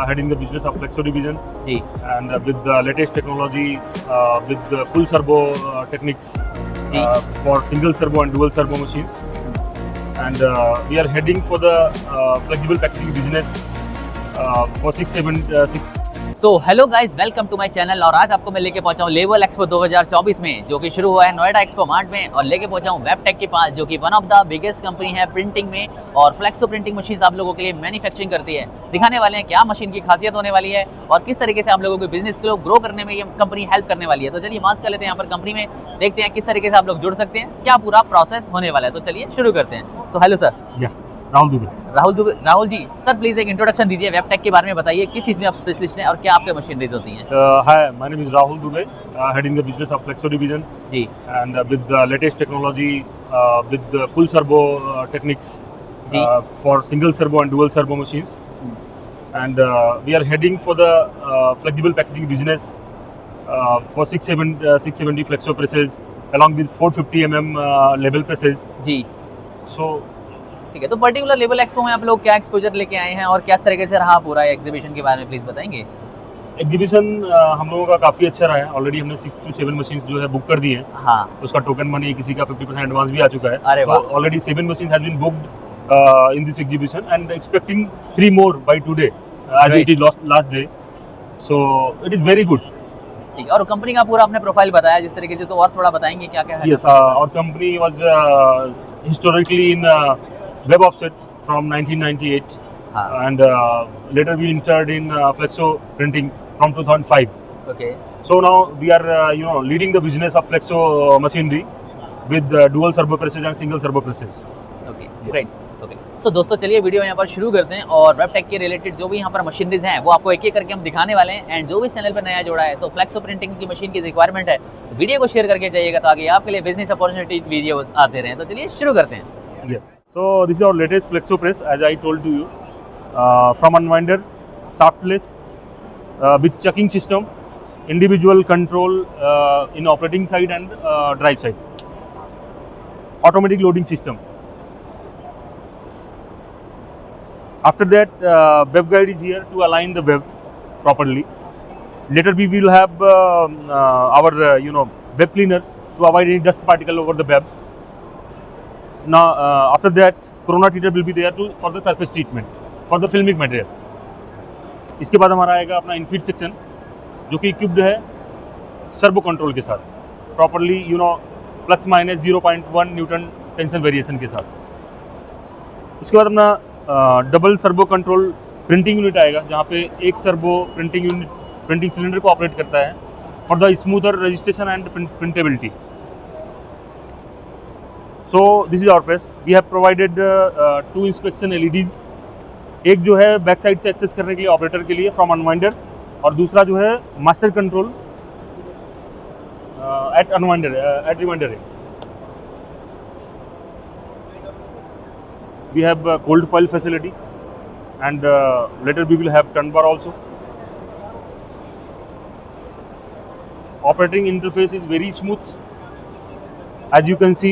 heading the business of Flexo division. जी And with the latest technology, with the full servo techniques जी for single servo and dual servo machines. And we are heading for the flexible packaging business for 6 so hello guys, welcome to my channel. और आज आपको मैं लेके पहुंचा हूँ level expo 2024 में, जो कि शुरू हुआ है नोएडा एक्सपो मार्ट में, और लेके पहुंचा हूँ वेबटेक के पास, जो कि one of the biggest company है प्रिंटिंग में, और फ्लेक्सो प्रिंटिंग मशीन आप लोगों के लिए मैन्युफैक्चरिंग करती है। दिखाने वाले हैं क्या मशीन की खासियत होने वाली है और किस तरीके से आप लोगों के बिजनेस को ग्रो करने में ये कंपनी हेल्प करने वाली है। तो चलिए बात कर लेते हैं यहाँ पर कंपनी में, देखते हैं किस तरीके से आप लोग जुड़ सकते हैं, क्या पूरा प्रोसेस होने वाला है। तो चलिए शुरू करते हैं। So hello sir. Rahul Dubey. Rahul ji, sir please एक इंट्रोडक्शन दीजिए, वेबटेक के बारे में बताइए, किस चीज़ में आप स्पेशलिस्ट हैं और क्या आपके मशीनरीज होती हैं। Hi, my name is Rahul Dubey, heading the business of Flexo division. जी And with the latest technology, with the full servo techniques जी for single servo and dual servo machines. And we are heading for the flexible packaging business for 670 Flexo presses along with 450 label presses. Ji So ठीक है। तो particular level expo में आप लोग क्या exposure लेके आए हैं और किस तरीके से रहा पूरा एग्जीबिशन के बारे में प्लीज बताएंगे। एग्जीबिशन हम लोगों का काफ़ी अच्छा रहा है। ऑलरेडी हमने 6 to 7 मशीन्स जो है बुक कर दी हैं। हाँ उसका टोकन मनी किसी का 50% एडवांस भी आ चुका है। अरे वाह। Already 7 machines has been booked in this exhibition and expecting 3 more by today as Right. it is last day. So it is very good. ठीक है। और कंपनी का पूरा आपने प्रोफाइल बताया जिस तरीके से, तो और थोड़ा बताएंगे क्या क्या है। Yes, our company was historically in web offset from 1998 हाँ and later we entered in Flexo printing from 2005. Okay So now we are leading the business of Flexo machinery with dual servo presses and single servo presses. Okay great. Okay so दोस्तों, चलिए video यहाँ पर शुरू करते हैं, और वेबटेक के related जो भी यहाँ पर मशीनरीज हैं वो आपको एक एक करके हम दिखाने वाले हैं। एंड जो भी चैनल पर नया जोड़ा है तो फ्लेक्सो प्रिंटिंग की मशीन की रिक्वायरमेंट है, तो वीडियो को शेयर करके जाइएगा ताकि आपके लिए बिजनेस अपॉर्चुनिटी वीडियोस आते रहें। तो चलिए शुरू करते हैं। Yes. So this is our latest Flexo press, as I told to you, from unwinder, shaftless, with chucking system, individual control in operating side and drive side, automatic loading system. After that, web guide is here to align the web properly. Later we will have our web cleaner to avoid any dust particle over the web. Now after that, corona treater will be there for the surface treatment for the filmic material. इसके बाद हमारा आएगा अपना इनफीड section, जो कि equipped है servo control के साथ, properly plus minus 0.1 newton tension variation के साथ। उसके बाद अपना double servo control printing unit आएगा, जहाँ पे एक सर्वो प्रिंटिंग सिलेंडर को ऑपरेट करता है for the smoother registration and printability. So this is our press. We have provided 2 inspection LEDs. एक जो है बैक साइड से एक्सेस करने के लिए ऑपरेटर के लिए फ्रॉम अनवाइंडर, और दूसरा जो है मास्टर कंट्रोल एट रिमाइंडर है। We have cold foil facility and later we will have turn bar also. Operating interface is very smooth. As you can see,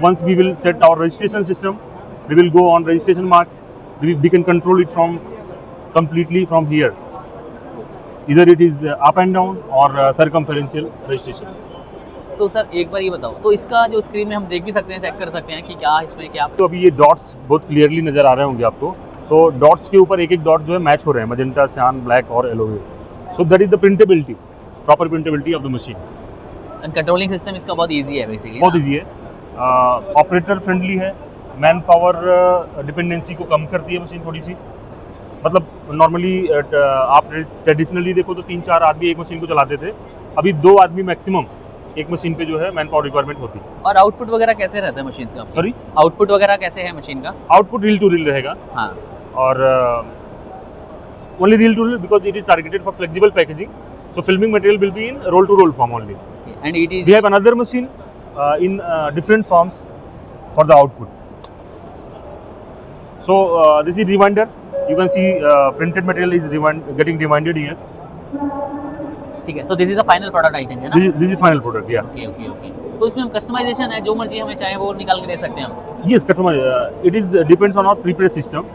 once we will set our registration system, we will go on registration mark. We can control it completely from here. Either it is up and down or circumferential registration. तो sir एक बार ये बताओ, तो इसका जो screen में हम देख भी सकते हैं, चेक कर सकते हैं कि क्या इसमें क्या। तो अभी ये डॉट्स बहुत क्लियरली नज़र आ रहे होंगे आपको। तो डॉट्स के ऊपर एक एक डॉट जो है मैच हो रहे हैं, मजेंटा, सियान, ब्लैक और yellow. So that is the printability, proper printability of the machine. And controlling system इसका बहुत इजी है बेसिकली, बहुत इजी है, ऑपरेटर फ्रेंडली है, मैन पावर डिपेंडेंसी को कम करती है मशीन थोड़ी सी। मतलब नॉर्मली आप ट्रेडिशनली देखो तो 3-4 आदमी एक मशीन को चलाते थे, अभी 2 आदमी मैक्सिमम एक मशीन पे जो है मैन पावर रिक्वायरमेंट होती है। और आउटपुट वगैरह कैसे रहता है मशीन का? सॉरी, आउटपुट वगैरह कैसे है मशीन का? आउटपुट रील टू रील रहेगा। हाँ, और only reel to reel because it is targeted for flexible packaging, so filming material will be in roll to roll form only. And it is We have another machine in different forms for the output. So this is reminder. You can see printed material is getting reminded here. ठीक है। So this is the final product I think, है ना? This is final product. Yeah. Okay okay okay. तो इसमें हम customization है, जो मर्जी हमें चाहे वो निकाल के दे सकते हैं हम। Yes, customer. It is depends on our pre-press system.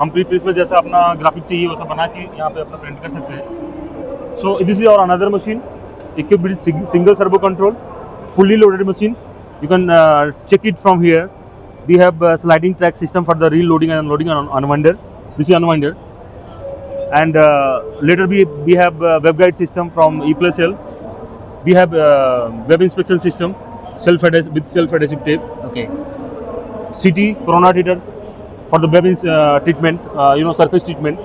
हम प्री प्रेस में जैसा अपना ग्राफिक चाहिए वैसा बना के यहाँ पे अपना प्रिंट कर सकते हैं। सो दिस इज और another machine equipped with single servo control, fully loaded machine. You can check it from here. We have sliding track system for the reloading and unloading on unwinder. This is unwinder. And later we have web guide system from E+L. We have web inspection system with self-adhesive tape. Okay. CT corona heater for the web treatment, surface treatment.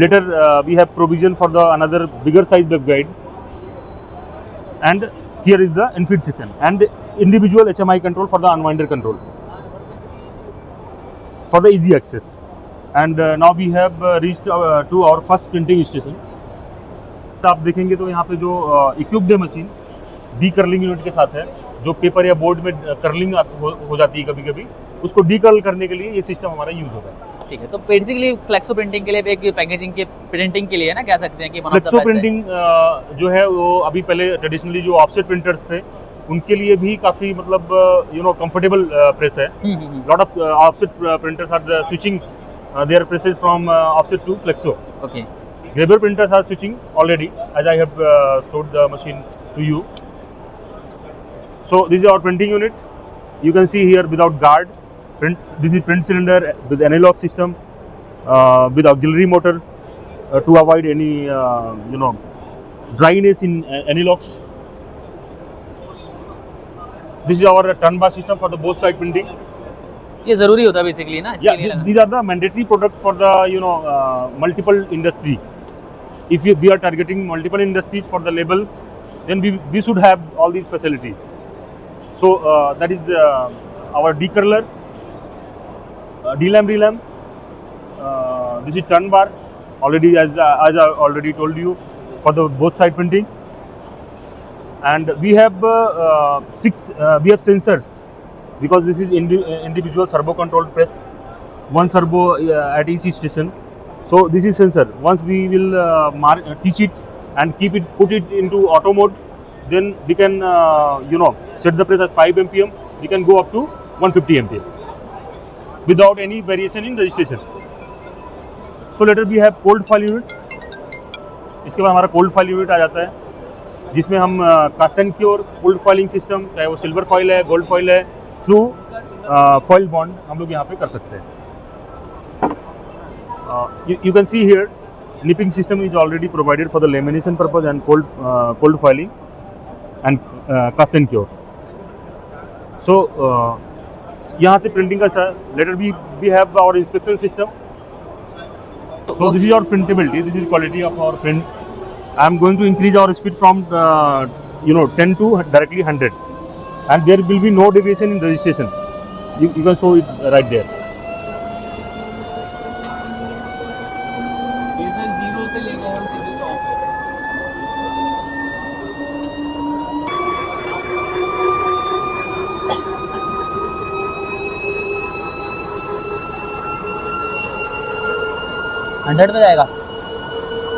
Later we have provision for the another bigger size web guide. And here is the infeed section and individual HMI control for the unwinder control for the easy access. And now we have reached to our first printing station. तो आप देखेंगे तो यहाँ पे जो equipped है machine D curling unit के साथ है, जो पेपर या बोर्ड में कर्लिंग हो जाती है कभी कभी, उसको डी कर्ल करने के लिए ये सिस्टम हमारा यूज होता है। ठीक है, तो बेसिकली फ्लेक्सो प्रिंटिंग के लिए एक पैकेजिंग के प्रिंटिंग के लिए ना कह सकते हैं कि फ्लेक्सो प्रिंटिंग जो है वो अभी पहले ट्रेडिशनली जो ऑफसेट प्रिंटर्स थे उनके लिए भी काफ़ी मतलब कंफर्टेबल प्रेस है। Lot of offset printers are switching their presses from offset to flexo. Okay, Weber printers are switching already, as I have showed the machine to you. So this is our printing unit. You can see here without guard. This is print cylinder with analog system with auxiliary motor to avoid any dryness in analogs. This is our turn bar system for the both side printing. ये जरूरी होता है basically ना इसके लिए। These are the mandatory products for the multiple industry. If we are targeting multiple industries for the labels, then we should have all these facilities. So that is our decurler, delam relam. This is turn bar. Already as I already told you for the both side printing. And we have we have sensors because this is individual servo controlled press. One servo at each station. So this is sensor. Once we will teach it and put it into auto mode, then we can set the press at 5 mpm. We can go up to 150 mpm without any variation in registration. So later we have cold file unit. इसके बाद हमारा cold file unit आ जाता है, जिसमें हम cast and cure cold foiling system, चाहे वो silver foil है, गोल्ड फॉइल है, थ्रू फॉइल बॉन्ड हम लोग यहाँ पे कर सकते हैं। You can see here nipping system is already provided for the lamination purpose and cold filing and cast and cure. So यहाँ से printing का later we have our inspection system. So this is our printability. This is quality of our print. I am going to increase our speed from 10 to directly 100, and there will be no deviation in registration. You can show it right there. Hundred में जाएगा।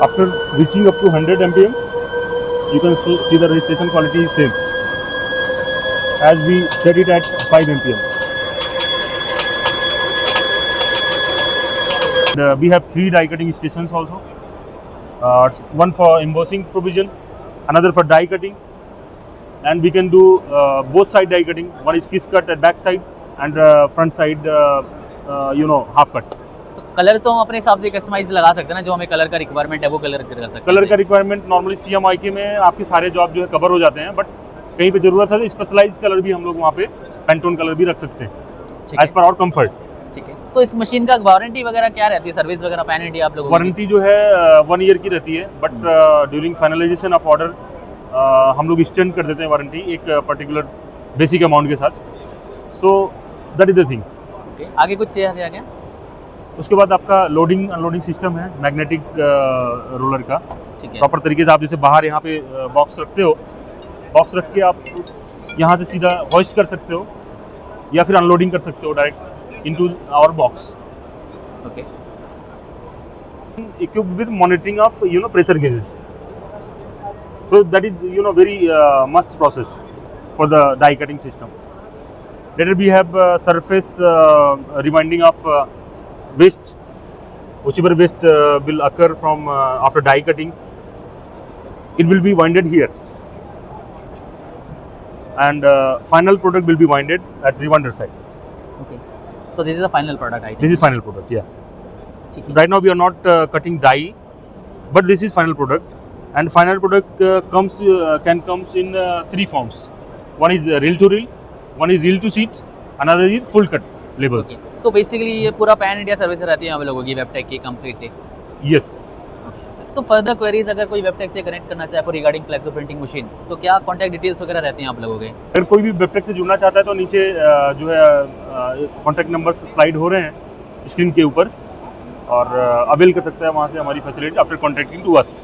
After reaching up to 100 mpm, you can see the registration quality is same as we set it at 5 mpm. And, we have 3 die cutting stations also. One for embossing provision, another for die cutting, and we can do both side die cutting. One is kiss cut at back side and front side, half cut. Colour तो हम अपने हिसाब से customise लगा सकते हैं ना, जो हमें कलर का रिक्वायरमेंट है वो कलर कर सकते हैं। कलर का रिक्वायरमेंट नॉर्मली CMYK में आपके सारे जॉब जो है कवर हो जाते हैं, बट कहीं पे जरूरत है तो स्पेशलाइज कलर भी हम लोग वहाँ पे पेंटोन कलर भी रख सकते हैं एज पर और कंफर्ट। ठीक है, तो इस मशीन का वारंटी वगैरह क्या रहती है, सर्विस वगैरह पैन आप लोगों की? वारंटी जो है 1 ईयर की रहती है, but during finalisation of order हम लोग एक्सटेंड कर देते हैं वारंटी एक पर्टिकुलर बेसिक अमाउंट के साथ। सो that is the thing. Okay, आगे कुछ शेयर आगे? उसके बाद आपका लोडिंग अनलोडिंग सिस्टम है मैग्नेटिक रोलर का। ठीक है, प्रॉपर तरीके से आप जैसे बाहर यहाँ पे बॉक्स रखते हो, बॉक्स रख के आप यहाँ से सीधा होइस्ट कर सकते हो या फिर अनलोडिंग कर सकते हो direct into our box. Okay, equipped with monitoring of pressure gauges. So that is very must process for the die cutting system. Later we have surface reminding of waste whichever waste will occur from after die cutting, it will be winded here, and final product will be winded at rewinder side. Okay. So this is the final product, I think. This is final product, yeah. ठीक है. Right now we are not cutting die, but this is final product, and final product can comes in three forms. One is reel to reel, one is reel to sheet, another is full cut labels. Okay. तो basically ये पूरा pan India service रहती है हम लोगों की वेबटेक की completely. Yes. तो फर्दर क्वेरीज अगर कोई वेबटेक से कनेक्ट करना चाहे for regarding flexo printing machine, तो क्या कॉन्टैक्ट डिटेल्स वगैरह रहती हैं आप लोगों के? अगर कोई भी वेबटेक से जुड़ना चाहता है तो नीचे जो है कॉन्टैक्ट नंबर स्लाइड हो रहे हैं स्क्रीन के ऊपर, और अवेल कर सकता है वहाँ से हमारी facility after contacting to us.